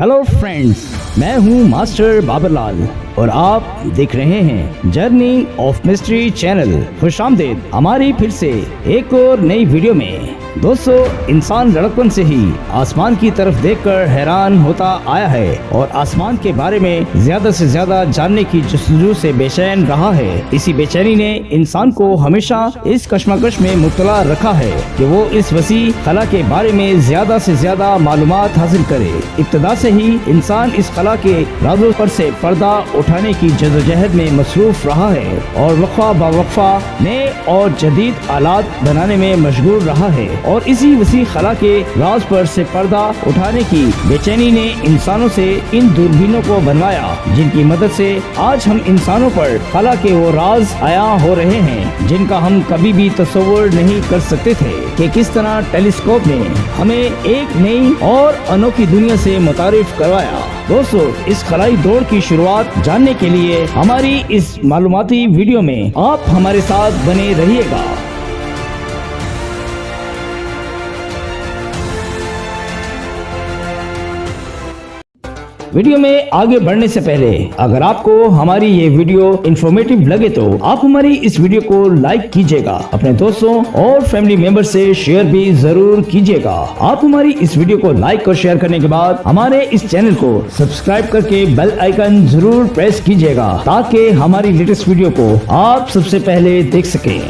Hello friends, मैं हूं master Babar लाल और आप देख रहे हैं जर्नी ऑफ मिस्ट्री चैनल। खुशामदीद हमारी फिर से एक और नई वीडियो में। दोस्तों, इंसान लड़कपन से ही आसमान की तरफ देखकर हैरान होता आया है और आसमान के बारे में ज्यादा से ज्यादा जानने की जस्तजू से बेचैन रहा है। इसी बेचैनी ने इंसान को हमेशा इस कश्मकश में मुब्तला रखा है कि वो इस वसी खला के बारे में ज्यादा से ज्यादा मालूमात हासिल करे। इब्तदा से ही इंसान इस खला के राज़ों पर से पर्दा उठाने की जदोजहद में मसरूफ रहा है और वक्फा बवक्फा नए और जदीद आलात बनाने में मशगूल रहा है। और इसी वसी खला के राज पर से पर्दा उठाने की बेचैनी ने इंसानों से इन दूरबीनों को बनवाया, जिनकी मदद से आज हम इंसानों पर खला के वो राज आया हो रहे हैं जिनका हम कभी भी तस्वुर नहीं कर सकते थे कि किस तरह टेलीस्कोप ने हमें एक नई और अनोखी दुनिया से मुतारिफ करवाया। दोस्तों, इस खलाई दौड़ की शुरुआत जानने के लिए हमारी इस मालूमाती वीडियो में आप हमारे साथ बने रहिएगा। वीडियो में आगे बढ़ने से पहले अगर आपको हमारी ये वीडियो इंफॉर्मेटिव लगे तो आप हमारी इस वीडियो को लाइक कीजिएगा, अपने दोस्तों और फैमिली मेंबर से शेयर भी जरूर कीजिएगा। आप हमारी इस वीडियो को लाइक और शेयर करने के बाद हमारे इस चैनल को सब्सक्राइब करके बेल आइकन जरूर प्रेस कीजिएगा ताकि हमारी लेटेस्ट वीडियो को आप सबसे पहले देख सकें।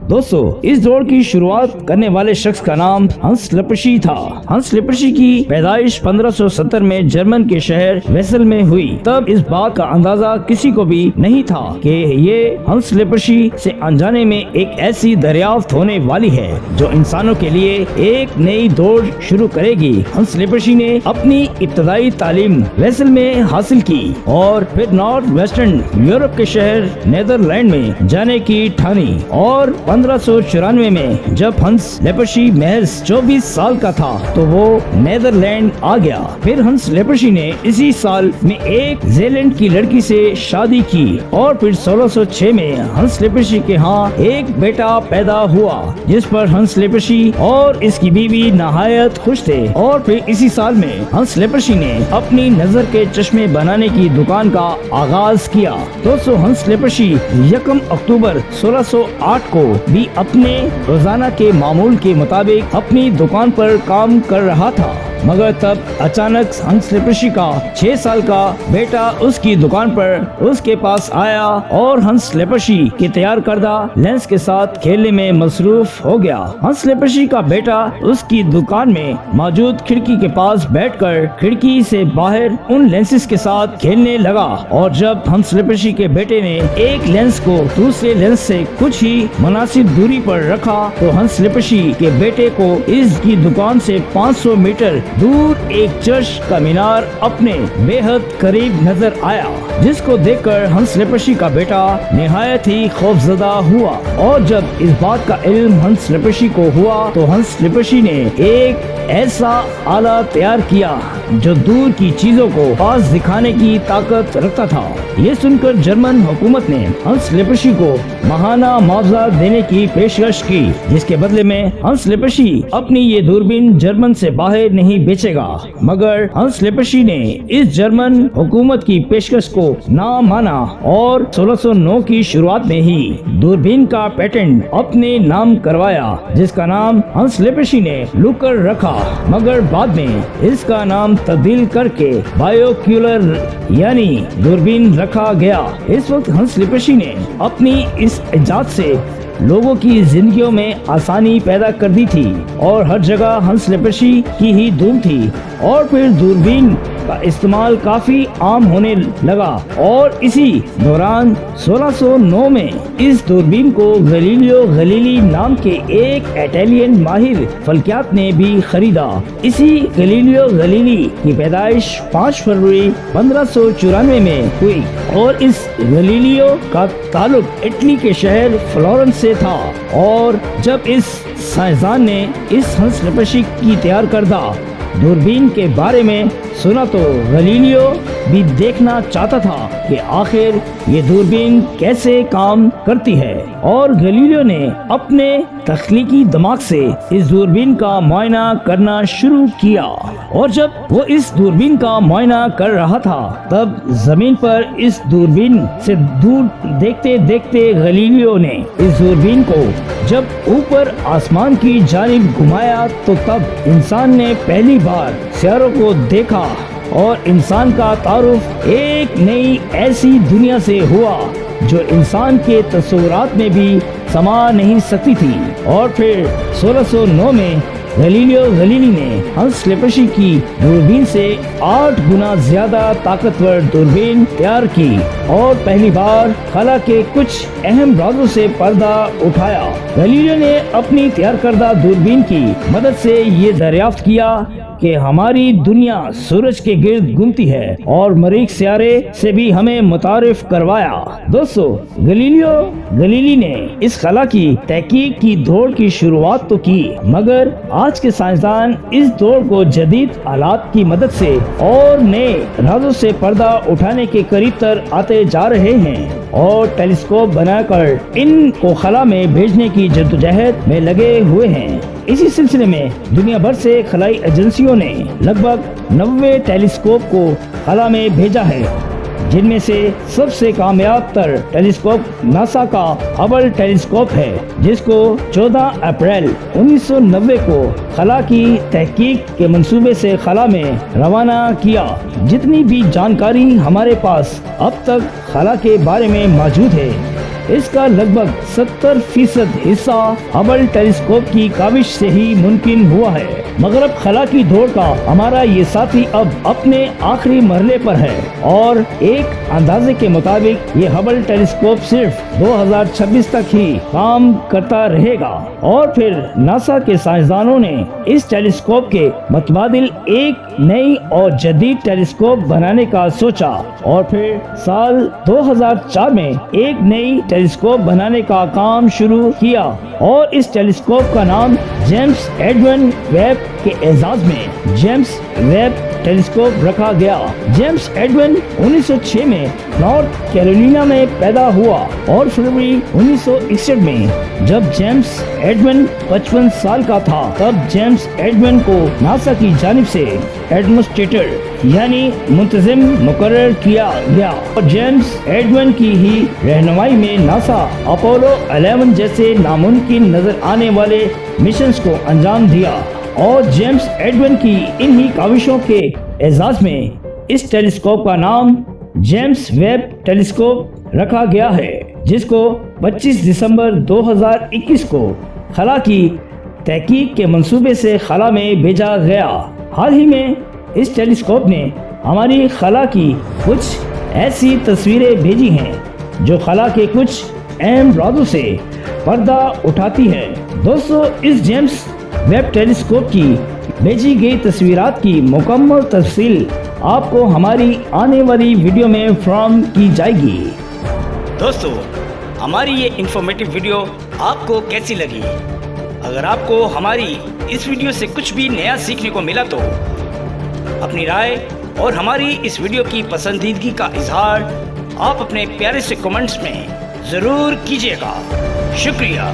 दोस्तों, इस दौड़ की शुरुआत करने वाले शख्स का नाम हंस लेपरशी था। हंस लेपरशी की पैदाइश 1570 में जर्मन के शहर वेसल में हुई। तब इस बात का अंदाजा किसी को भी नहीं था कि ये हंस लेपरशी से अनजाने में एक ऐसी दरियाफ्त होने वाली है जो इंसानों के लिए एक नई दौड़ शुरू करेगी। हंस लेपरशी ने अपनी इब्तदाई तालीम वेसल में हासिल की और फिर नॉर्थ वेस्टर्न यूरोप के शहर नेदरलैंड में जाने की ठानी। और 1594 में जब हंस लेपरशी महज 24 साल का था तो वो नेदरलैंड आ गया। फिर हंस लेपरशी ने इसी साल में एक जेलैंड की लड़की से शादी की और फिर 1606 में हंस लेपरशी के यहाँ एक बेटा पैदा हुआ जिस पर हंस लेपरशी और इसकी बीवी नहायत खुश थे। और फिर इसी साल में हंस लेपरशी ने अपनी नजर के चश्मे बनाने की दुकान का आगाज किया। दोस्तों, हंस लेपरशी 1 अक्टूबर 1608 को भी अपने रोजाना के मामूल के मुताबिक अपनी दुकान पर काम कर रहा था, मगर तब अचानक हंस लेपरशी का 6 साल का बेटा उसकी दुकान पर उसके पास आया और हंस लेपरशी के तैयार करदा लेंस के साथ खेलने में मसरूफ हो गया। हंस लेपरशी का बेटा उसकी दुकान में मौजूद खिड़की के पास बैठकर खिड़की से बाहर उन लेंसेस के साथ खेलने लगा। और जब हंस लेपरशी के बेटे ने एक लेंस को दूसरे लेंस से कुछ ही मुनासिब दूरी पर रखा तो हंस लेपरशी के बेटे को इसकी दुकान से 500 मीटर दूर एक चर्च का मीनार अपने बेहद करीब नजर आया, जिसको देखकर हंस लेपरशी का बेटा निहायत ही खौफजदा हुआ। और जब इस बात का इल्म हंस लेपरशी को हुआ तो हंस लेपरशी ने एक ऐसा आला तैयार किया जो दूर की चीजों को पास दिखाने की ताकत रखता था। ये सुनकर जर्मन हुकूमत ने हंस लेपरशी को महाना मुआवजा देने की पेशकश की, जिसके बदले में हंस लेपरशी अपनी ये दूरबीन जर्मन से बाहर नहीं बेचेगा। मगर हंस लेपरशी ने इस जर्मन हुकूमत की पेशकश को ना माना और 1609 की शुरुआत में ही दूरबीन का पेटेंट अपने नाम करवाया, जिसका नाम हंस लेपरशी ने लुकर रखा। मगर बाद में इसका नाम तब्दील करके बायोक्यूलर यानी दूरबीन रखा गया। इस वक्त हंस लेपरशी ने अपनी इस इजाद से लोगों की जिंदगियों में आसानी पैदा कर दी थी और हर जगह हंस लेपरशी की ही धूम थी। और फिर दूरबीन का इस्तेमाल काफी आम होने लगा और इसी दौरान 1609 में इस दूरबीन को गैलीलियो गैलीली नाम के एक इटालियन माहिर फल्कियात ने भी खरीदा। इसी गैलीलियो गैलीली की पैदाइश 5 फरवरी 1594 में हुई और इस गैलीलियो का ताल्लुक इटली के शहर फ्लोरेंस से था। और जब इस साइंसदान ने इस हंस लेपरशी की तैयार करदा दूरबीन के बारे में सुना तो गैलीलियो भी देखना चाहता था कि आखिर ये दूरबीन कैसे काम करती है, और गैलीलियो ने अपने तख्लीकी दिमाग से इस दूरबीन का मुआयना करना शुरू किया। और जब वो इस दूरबीन का मुआयना कर रहा था तब जमीन पर इस दूरबीन से दूर देखते देखते गैलीलियो ने इस दूरबीन को जब ऊपर आसमान की जानिब घुमाया तो तब इंसान ने पहली बार सितारों को देखा, और इंसान का तारुफ एक नई ऐसी दुनिया से हुआ जो इंसान के तस्वुरात में भी समा नहीं सकती थी। और फिर 1609 में गैलीलियो गैलीली ने हंस लेप्रसी की दूरबीन से 8 गुना ज्यादा ताकतवर दूरबीन तैयार की और पहली बार खला के कुछ अहम राजों से पर्दा उठाया। गैलीलियो ने अपनी तैयार करदा दूरबीन की मदद से ये दरियाफ्त किया कि हमारी दुनिया सूरज के गिर्द घूमती है, और मरीख सितारे से भी हमें मुतारिफ करवाया। दोस्तों, गैलीलियो गैलीली ने इस खला की तहकीक की दौड़ की शुरुआत तो की, मगर आज के साइंसदान इस दौड़ को जदीद आलात की मदद से और नए राजों से पर्दा उठाने के करीब तर आते जा रहे हैं और टेलीस्कोप बनाकर इनको खला में भेजने की जद्दोजहद में लगे हुए हैं। इसी सिलसिले में दुनिया भर से खलाई एजेंसियों ने लगभग 90 टेलीस्कोप को खला में भेजा है, जिनमें से सबसे कामयाब तर टेलीस्कोप नासा का हबल टेलीस्कोप है, जिसको 14 अप्रैल 1990 को खला की तहकीक के मंसूबे से खला में रवाना किया। जितनी भी जानकारी हमारे पास अब तक खला के बारे में मौजूद है, इसका लगभग 70% हिस्सा हबल टेलीस्कोप की काविश से ही मुमकिन हुआ है। मगरब खला की दौड़ का हमारा ये साथी अब अपने आखिरी मरहले पर है, और एक अंदाजे के मुताबिक ये हबल टेलीस्कोप सिर्फ 2026 तक ही काम करता रहेगा। और फिर नासा के साइंसदानों ने इस टेलीस्कोप के मुतबादिल एक नई और जदीद टेलीस्कोप बनाने का सोचा, और फिर साल 2004 में एक नई टेलीस्कोप बनाने का काम शुरू किया, और इस टेलीस्कोप का नाम जेम्स एडविन वेब के एजाज में जेम्स वेब टेलीस्कोप रखा गया। जेम्स एडविन 1906 में नॉर्थ कैरोलिना में पैदा हुआ, और फरवरी 1961 में जब जेम्स एडविन 55 साल का था तब जेम्स एडविन को नासा की जानिब से एडमिनिस्ट्रेटर यानी मुंतजिम मुकर्रर किया गया, और जेम्स एडविन की ही रहनुमाई में नासा अपोलो 11 जैसे नामुमकिन नजर आने वाले मिशंस को अंजाम दिया। और जेम्स एडविन की इन्हीं काविशों के एजाज में इस टेलीस्कोप का नाम जेम्स वेब टेलीस्कोप रखा गया है, जिसको 25 दिसंबर 2021 को खला की तहकीक के मंसूबे से खला में भेजा गया। हाल ही में इस टेलीस्कोप ने हमारी खला की कुछ ऐसी तस्वीरें भेजी हैं जो खला के कुछ अहम राजों से पर्दा उठाती है। दोस्तों, इस जेम्स वेब टेलीस्कोप की भेजी गई तस्वीरात की मुकम्मल तफसील आपको हमारी आने वाली वीडियो में फराहम की जाएगी। दोस्तों, हमारी ये इंफॉर्मेटिव वीडियो आपको कैसी लगी? अगर आपको हमारी इस वीडियो से कुछ भी नया सीखने को मिला तो अपनी राय और हमारी इस वीडियो की पसंदीदगी का इजहार आप अपने प्यारे से कमेंट्स में ज़रूर कीजिएगा। शुक्रिया।